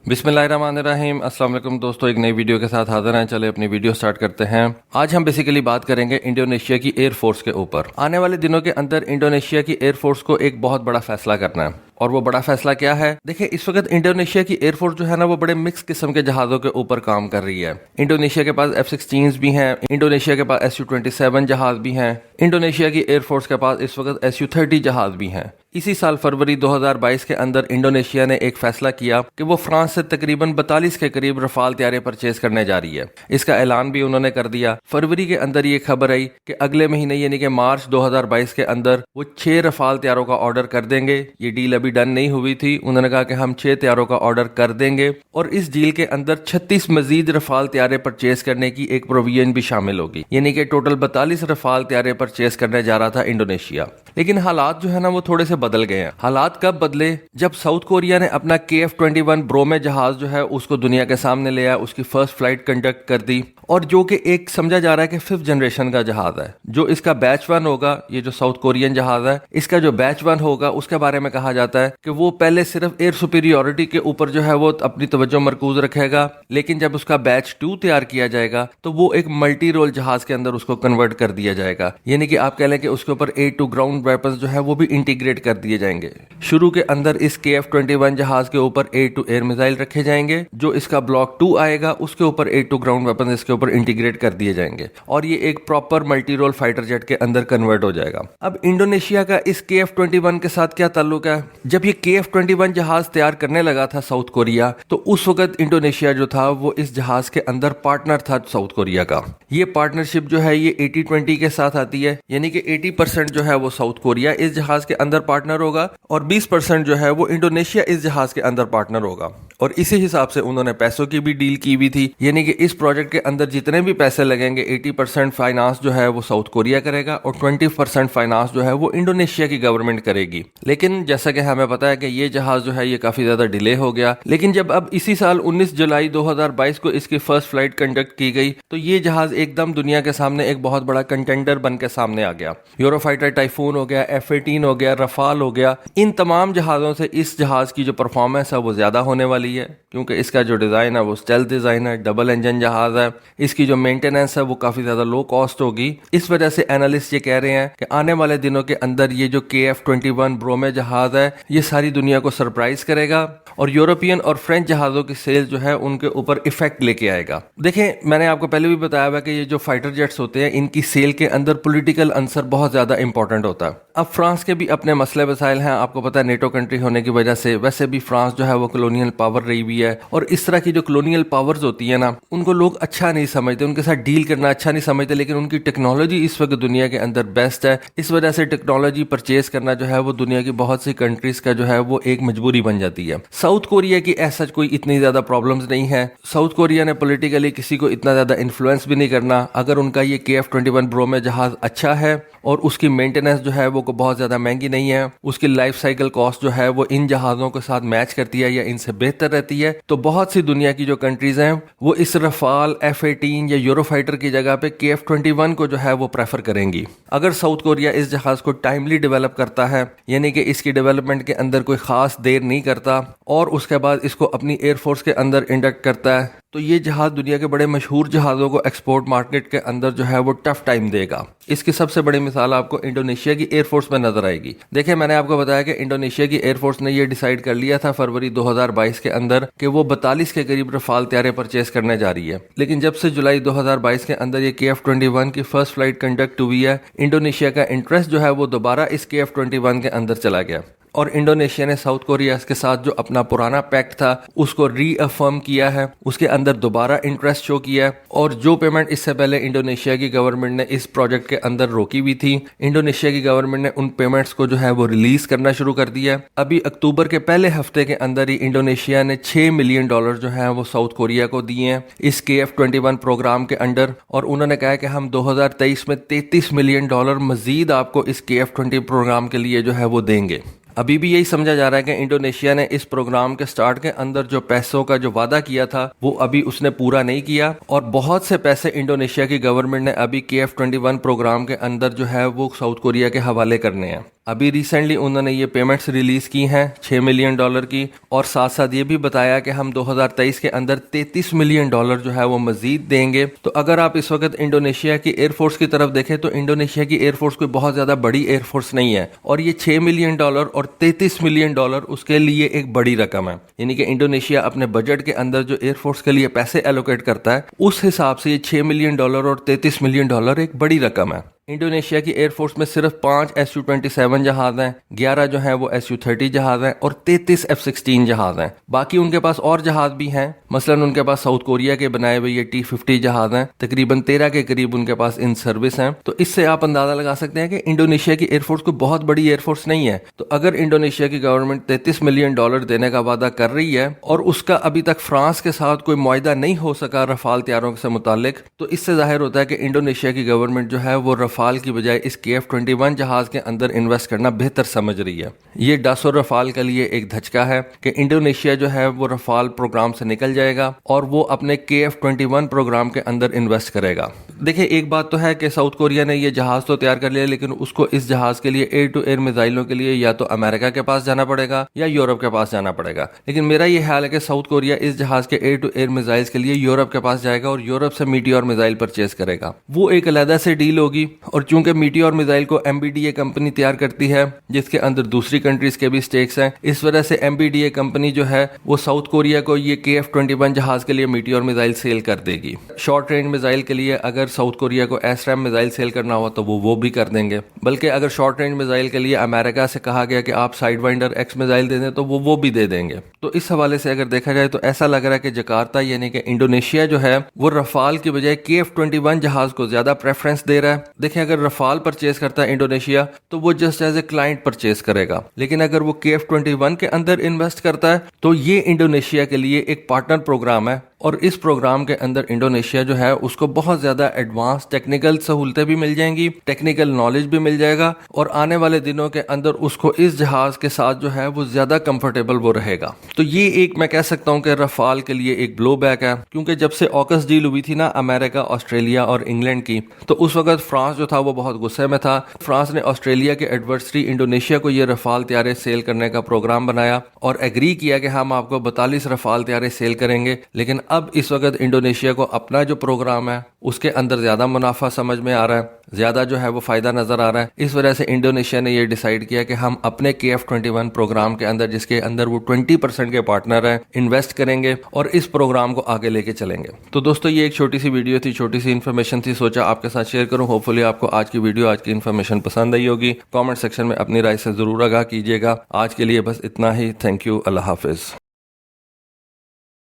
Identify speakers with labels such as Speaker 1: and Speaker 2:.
Speaker 1: बिस्मिल्लाहिर्रहमानिर्रहीम। अस्सलाम वालेकुम दोस्तों, एक नई वीडियो के साथ हाजिर हैं। चले अपनी वीडियो स्टार्ट करते हैं। आज हम बेसिकली बात करेंगे इंडोनेशिया की एयरफोर्स के ऊपर। आने वाले दिनों के अंदर इंडोनेशिया की एयरफोर्स को एक बहुत बड़ा फैसला करना है, और वो बड़ा फैसला क्या है? देखिए, इस वक्त इंडोनेशिया की एयरफोर्स जो है ना, वो बड़े मिक्स किस्म के जहाजों के ऊपर काम कर रही है। इंडोनेशिया के पास F-16 भी हैं, इंडोनेशिया के पास Su-27 जहाज भी हैं, इंडोनेशिया की एयरफोर्स के पास इस वक्त Su-30 जहाज भी हैं। इसी साल फरवरी 2022 के अंदर इंडोनेशिया ने एक फैसला किया कि वो फ्रांस से तकरीबन 42 के करीब रफाल त्यारे परचेज करने जा रही है। इसका ऐलान भी उन्होंने कर दिया। फरवरी के अंदर ये खबर आई कि अगले महीने यानी कि मार्च 2022 के अंदर वो 6 रफाल त्यारों का ऑर्डर कर देंगे। ये डील अभी डन नहीं हुई थी। उन्होंने कहा कि हम 6 त्यारों का ऑर्डर कर देंगे, और इस डील के अंदर 36 मजीद रफाल त्यारे परचेज करने की एक प्रोविजन भी शामिल होगी, यानी कि टोटल 42 रफाल त्यारे परचेज करने जा रहा था इंडोनेशिया। लेकिन हालात जो है ना, वो थोड़े से बदल गए हैं। हालात कब बदले? जब साउथ कोरिया ने अपना KF-21 ब्रोमे जहाज जो है उसको दुनिया के सामने ले आया, उसकी फर्स्ट फ्लाइट कंडक्ट कर दी, और जो कि एक समझा जा रहा है कि 5th जनरेशन का जहाज है। जो इसका बैच 1 होगा, ये जो साउथ कोरियन जहाज है, इसका जो बैच 1 होगा उसके बारे में कहा जाता है कि वो पहले सिर्फ एयर सुपीरियोरिटी के ऊपर जो है वो अपनी तवज्जो मरकूज रखेगा, लेकिन जब उसका बैच 2 तैयार किया जाएगा तो वो एक मल्टी रोल जहाज के अंदर उसको कन्वर्ट कर दिया जाएगा। यानी कि आप कह लें कि उसके ऊपर एयर टू ग्राउंड वेपन्स जो है वो भी इंटीग्रेट कर दिए जाएंगे। शुरू के अंदर इस KF-21 जहाज के ऊपर एयर टू एयर मिसाइल रखे जाएंगे। जो इसका ब्लॉक 2 आएगा उसके ऊपर एयर टू ग्राउंड वेपन इसके ऊपर इंटीग्रेट कर दिए जाएंगे, और ये एक proper multi role fighter jet के अंदर कन्वर्ट हो जाएगा। अब इंडोनेशिया का इस KF-21 के साथ क्या ताल्लुक है? जब ये KF-21 जहाज तैयार करने लगा था साउथ कोरिया, तो उस वक्त इंडोनेशिया जो था वो इस जहाज के अंदर पार्टनर था साउथ कोरिया का। ये पार्टनरशिप जो है ये 80-20 के साथ आती है, यानी कि 80% जो है वो साउथ कोरिया इस जहाज के अंदर पार्टनर होगा, और 20% जो है वो इंडोनेशिया इस जहाज के अंदर पार्टनर होगा। और इसी हिसाब से उन्होंने पैसों की भी डील की हुई थी, यानी कि इस प्रोजेक्ट के अंदर जितने भी पैसे लगेंगे 80% फाइनेंस जो है वो साउथ कोरिया करेगा, और 20% फाइनेंस जो है वो इंडोनेशिया की गवर्नमेंट करेगी। लेकिन जैसा कि हमें पता है कि ये जहाज जो है ये काफी ज्यादा डिले हो गया। लेकिन जब अब इसी साल 19 जुलाई 2022 को इसकी फर्स्ट फ्लाइट कंडक्ट की गई, तो ये जहाज एकदम दुनिया के सामने एक बहुत बड़ा कंटेंडर बन के सामने आ गया। यूरोफाइटर टाइफून हो गया, F-18 हो गया, रफाल हो गया, इन तमाम जहाजों से इस जहाज की जो परफॉर्मेंस है वो ज्यादा होने वाली है, क्योंकि इसका जो डिजाइन है वो स्टेल्थ डिजाइन है, डबल इंजन जहाज है। इसकी जो मेंटेनेंस है वो काफी ज्यादा लो कॉस्ट होगी। इस वजह से एनालिस्ट ये कह रहे हैं कि आने वाले दिनों के अंदर ये जो KF-21 ब्रोमे जहाज है ये सारी दुनिया को सरप्राइज करेगा, और यूरोपियन और फ्रेंच जहाजों की सेल जो है उनके ऊपर इफेक्ट लेके आएगा। देखें, मैंने आपको पहले भी बताया हुआ कि ये जो फाइटर जेट्स होते हैं इनकी सेल के अंदर पॉलिटिकल आंसर बहुत ज्यादा इंपॉर्टेंट होता है। अब फ्रांस के भी अपने मसले वसाइल हैं, आपको पता है नेटो कंट्री होने की वजह से। वैसे भी फ्रांस जो है वो कॉलोनियल पावर रही हुई है, और इस तरह की जो कॉलोनियल पावर्स होती है ना, उनको लोग अच्छा नहीं समझते, उनके साथ डील करना अच्छा नहीं समझते। लेकिन उनकी टेक्नोलॉजी इस वक्त दुनिया के अंदर बेस्ट है, इस वजह से टेक्नोलॉजी परचेज करना जो है वो दुनिया की बहुत सी कंट्रीज का जो है वो एक मजबूरी बन जाती है। साउथ कोरिया की ऐसा कोई इतनी ज्यादा प्रॉब्लम्स नहीं है। साउथ कोरिया ने पॉलिटिकली किसी को इतना ज्यादा इन्फ्लुएंस भी नहीं करना। अगर उनका ये KF-21 ब्रोमे जहाज अच्छा है और उसकी मेंटेनेंस जो है वो बहुत ज्यादा महंगी नहीं है, उसकी लाइफ साइकिल कॉस्ट जो है वो इन जहाजों के साथ मैच करती है या इनसे बेहतर रहती है, तो बहुत सी दुनिया की जो कंट्रीज हैं वो इस रफाल, F-18 या यूरोफाइटर की जगह पे KF-21 को जो है वो प्रेफर करेंगी। अगर साउथ कोरिया इस जहाज को टाइमली डेवलप करता है, यानी कि इसकी डेवलपमेंट के अंदर कोई खास देर नहीं करता, और उसके बाद इसको अपनी एयरफोर्स के अंदर इंडक्ट करता है, तो ये जहाज दुनिया के बड़े मशहूर जहाज़ों को एक्सपोर्ट मार्केट के अंदर जो है वो टफ टाइम देगा। इसकी सबसे बड़ी मिसाल आपको इंडोनेशिया की एयरफोर्स में नजर आएगी। देखिए, मैंने आपको बताया कि इंडोनेशिया की एयरफोर्स ने ये डिसाइड कर लिया था फरवरी 2022 के अंदर कि वो 42 के करीब रफाल त्यारे परचेज करने जा रही है। लेकिन जब से जुलाई 2022 के अंदर ये KF-21 की फर्स्ट फ्लाइट कंडक्ट हुई है, इंडोनेशिया का इंटरेस्ट जो है वो दोबारा इस KF-21 के अंदर चला गया, और इंडोनेशिया ने साउथ कोरिया के साथ जो अपना पुराना पैक्ट था उसको रीअफर्म किया है, उसके अंदर दोबारा इंटरेस्ट शो किया है। और जो पेमेंट इससे पहले इंडोनेशिया की गवर्नमेंट ने इस प्रोजेक्ट के अंदर रोकी हुई थी, इंडोनेशिया की गवर्नमेंट ने उन पेमेंट्स को जो है वो रिलीज करना शुरू कर दिया है। अभी अक्टूबर के पहले हफ्ते के अंदर ही इंडोनेशिया ने $6 मिलियन जो है वो साउथ कोरिया को दिए हैं इस KF-21 प्रोग्राम के अंडर, और उन्होंने कहा कि हम 2023 में $33 मिलियन मजीद आपको इस KF-20 प्रोग्राम के लिए जो है वो देंगे। अभी भी यही समझा जा रहा है कि इंडोनेशिया ने इस प्रोग्राम के स्टार्ट के अंदर जो पैसों का जो वादा किया था वो अभी उसने पूरा नहीं किया, और बहुत से पैसे इंडोनेशिया की गवर्नमेंट ने अभी KF-21 प्रोग्राम के अंदर जो है वो साउथ कोरिया के हवाले करने हैं। अभी रिसेंटली उन्होंने ये पेमेंट्स रिलीज की हैं $6 मिलियन की, और साथ साथ ये भी बताया कि हम 2023 के अंदर $33 मिलियन जो है वो मजीद देंगे। तो अगर आप इस वक्त इंडोनेशिया की एयरफोर्स की तरफ देखें तो इंडोनेशिया की एयरफोर्स कोई बहुत ज्यादा बड़ी एयरफोर्स नहीं है, और ये $6 मिलियन और $33 मिलियन उसके लिए एक बड़ी रकम है। यानी कि इंडोनेशिया अपने बजट के अंदर जो एयरफोर्स के लिए पैसे एलोकेट करता है उस हिसाब से ये $6 मिलियन और $33 मिलियन एक बड़ी रकम है। इंडोनेशिया की एयरफोर्स में सिर्फ 5 Su-27 जहाज हैं, 11 जो हैं वो Su-30 जहाज हैं और 33 F-16 जहाज हैं। बाकी उनके पास और जहाज भी हैं, मसलन उनके पास साउथ कोरिया के बनाए हुए ये T-50 जहाज हैं, तकरीबन 13 के करीब उनके पास इन सर्विस हैं। तो इससे आप अंदाजा लगा सकते हैं कि इंडोनेशिया की एयरफोर्स कोई बहुत बड़ी एयरफोर्स नहीं है। तो अगर इंडोनेशिया की गवर्नमेंट $33 मिलियन देने का वादा कर रही है और उसका अभी तक फ्रांस के साथ कोई मुआहदा नहीं हो सका रफाल तैयारों से मुतालिक, तो इससे जाहिर होता है कि इंडोनेशिया की गवर्नमेंट जो है वो रफाल की बजाय इस KF-21 जहाज के अंदर इन्वेस्ट करना बेहतर समझ रही है। ये डासो रफाल के लिए एक धचका है कि इंडोनेशिया जो है वो रफाल प्रोग्राम से निकल जाएगा और वो अपने KF-21 प्रोग्राम के अंदर इन्वेस्ट करेगा। देखिए, एक बात तो है कि साउथ कोरिया ने ये जहाज तो तैयार कर लिया, लेकिन उसको इस जहाज के लिए एयर टू एयर मिसाइलों के लिए या तो अमेरिका के पास जाना पड़ेगा या यूरोप के पास जाना पड़ेगा। लेकिन मेरा ये ख्याल है कि साउथ कोरिया इस जहाज के एयर टू एयर मिसाइल्स के लिए यूरोप के पास जाएगा और यूरोप से मीटियोर मिसाइल परचेज करेगा। वो एक अलग से डील होगी, और चूंकि मीटियोर मिसाइल को MBDA कंपनी तैयार करती है जिसके अंदर दूसरी कंट्रीज के भी स्टेक्स हैं, इस वजह से MBDA कंपनी जो है वो साउथ कोरिया को ये KF-21 जहाज के लिए मीटियोर मिसाइल सेल कर देगी। शॉर्ट रेंज मिसाइल के लिए अगर साउथ कोरिया को SRAM मिसाइल सेल करना हुआ तो वो भी कर देंगे। बल्कि अगर शॉर्ट रेंज मिसाइल के लिए अमेरिका से कहा गया कि आप साइड वाइंडर X मिसाइल दे दें तो वो भी दे देंगे। तो इस हवाले से अगर देखा जाए तो ऐसा लग रहा है कि जकार्ता यानी कि इंडोनेशिया जो है वो रफाल की बजाय KF-21 जहाज को ज्यादा प्रेफरेंस दे रहा है। देखें, अगर रफाल परचेज करता है इंडोनेशिया तो वो just as a client purchase करेगा, लेकिन अगर वो KF-21 के अंदर इन्वेस्ट करता है तो ये इंडोनेशिया के लिए एक पार्टनर प्रोग्राम है, और इस प्रोग्राम के अंदर इंडोनेशिया जो है उसको बहुत ज्यादा एडवांस टेक्निकल सहूलतें भी मिल जाएंगी, टेक्निकल नॉलेज भी मिल जाएगा, और आने वाले दिनों के अंदर उसको इस जहाज के साथ जो है वो ज्यादा कंफर्टेबल वो रहेगा। तो ये एक मैं कह सकता हूं कि रफाल के लिए एक ब्लो बैक है, क्योंकि जब से ऑकस डील हुई थी ना अमेरिका, ऑस्ट्रेलिया और इंग्लैंड की, तो उस वक्त फ्रांस जो था वो बहुत गुस्से में था। फ्रांस ने ऑस्ट्रेलिया के एडवर्सरी इंडोनेशिया को ये रफाल तैयारे सेल करने का प्रोग्राम बनाया और एग्री किया कि हम आपको 42 रफाल तैयारे सेल करेंगे। लेकिन अब इस वक्त इंडोनेशिया को अपना जो प्रोग्राम है उसके अंदर ज्यादा मुनाफा समझ में आ रहा है, ज्यादा जो है वो फायदा नजर आ रहा है। इस वजह से इंडोनेशिया ने ये डिसाइड किया कि हम अपने KF-21 प्रोग्राम के अंदर, जिसके अंदर वो 20% के पार्टनर हैं, इन्वेस्ट करेंगे और इस प्रोग्राम को आगे लेके चलेंगे। तो दोस्तों, ये एक छोटी सी वीडियो थी, छोटी सी इन्फॉर्मेशन थी, सोचा आपके साथ शेयर करूं। होपफुली आपको आज की वीडियो, आज की इन्फॉर्मेशन पसंद आई होगी। कॉमेंट सेक्शन में अपनी राय से जरूर आगाह कीजिएगा। आज के लिए बस इतना ही। Thank you. Allah Hafiz.